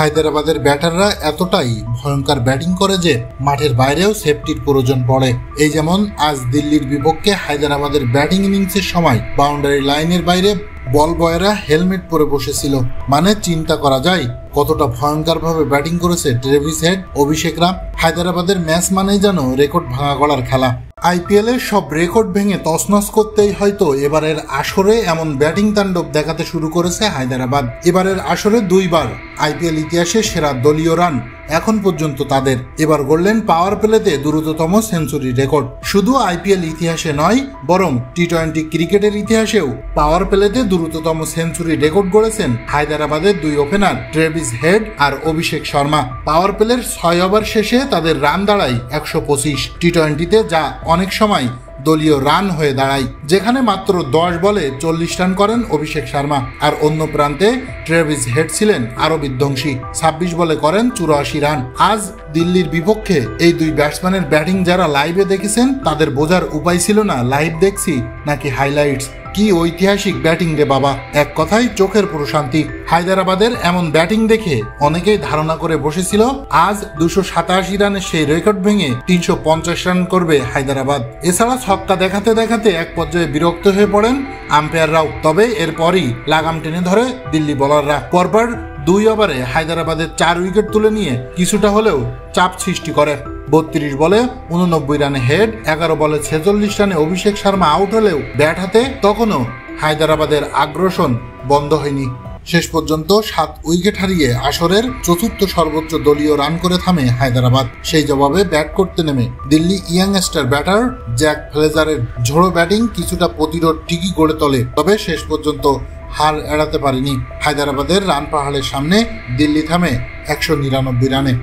হায়দ্রাবাদের ব্যাটাররা এতটাই ভয়ঙ্কর ব্যাটিং করে যে মাঠের বাইরেও সেফটির প্রয়োজন পড়ে। এই যেমন আজ দিল্লির বিপক্ষে হায়দ্রাবাদের ব্যাটিং ইনিংসের সময় বাউন্ডারি লাইনের বাইরে বল বয়েরা হেলমেট পরে বসেছিল। মানে চিন্তা করা যায় কতটা ভয়ঙ্কর ভাবে ব্যাটিং করেছে ট্রেভিস হেড, অভিষেকরা। হায়দ্রাবাদের ম্যাচ মানেই যেন রেকর্ড ভাঙা গড়ার খেলা। আইপিএল এর সব রেকর্ড ভেঙে তছনছ করতেই হয়তো এবারের আসরে এমন ব্যাটিং তাণ্ডব দেখাতে শুরু করেছে হায়দ্রাবাদ। এবারের আসরে 2 বার আইপিএল ইতিহাসে সেরা দলীয় রান এখন পর্যন্ত তাদের। এবার গড়লেন পাওয়ার প্লেতে দ্রুততম সেঞ্চুরি রেকর্ড। শুধু আইপিএল ইতিহাসে নয়, বরং টি-20 ক্রিকেটের ইতিহাসেও পাওয়ার প্লেতে দ্রুততম সেঞ্চুরি রেকর্ড গড়েছেন হায়দ্রাবাদের 2 ওপেনার ট্রেভিস হেড আর অভিষেক শর্মা। পাওয়ার প্লের 6 ওভার শেষে তাদের রান দাঁড়ায় 125। টি-20তে যা অনেক সময় দলীয় রান হয়ে দাঁড়ায়, যেখানে মাত্র 10 বলে 40 রান করেন অভিষেক শর্মা। আর অন্য প্রান্তে ট্রেভিস হেড ছিলেন আরো বিধ্বংসী, 26 বলে করেন 84 রান। আজ দিল্লির বিপক্ষে এই 2 ব্যাটসম্যানের ব্যাটিং যারা লাইভে দেখেছেন তাদের বোঝার উপায় ছিল না লাইভ দেখছি নাকি হাইলাইটস। কি ঐতিহাসিক ব্যাটিং রে বাবা, এক কথায় চোখের প্রশান্তি। হায়দ্রাবাদের এমন ব্যাটিং দেখে অনেকেই ধারণা করে বসেছিল আজ 287 রানের সেই রেকর্ড ভেঙে 350 রান করবে হায়দ্রাবাদ। এছাড়া ছক্কা দেখাতে দেখাতে এক পর্যায়ে বিরক্ত হয়ে পড়েন আম্পায়াররাও। তবে এরপরই লাগাম টেনে ধরে দিল্লি বোলাররা। পরপর 2 ওভারে হায়দ্রাবাদের 4 উইকেট তুলে নিয়ে কিছুটা হলেও চাপ সৃষ্টি করে। 32 বলে 89 রানে হেড, 11 বলে 46 রানে অভিষেক শর্মা আউট হলেও ব্যাট হাতে তখনও হায়দ্রাবাদের আগ্রাসন বন্ধ হয়নি। শেষ পর্যন্ত 7 উইকেট হারিয়ে আসরের 4র্থ সর্বোচ্চ দলীয় রান করে থামে হায়দ্রাবাদ। সেই জবাবে ব্যাট করতে নেমে দিল্লি ইয়াংস্টার ব্যাটার জ্যাক ফ্লেজারের ঝোড়ো ব্যাটিং কিছুটা প্রতিরোধ ঠিকই গড়ে তোলে। তবে শেষ পর্যন্ত হার এড়াতে পারেনি হায়দ্রাবাদের রান পাহাড়ের সামনে। দিল্লি থামে 199 রানে।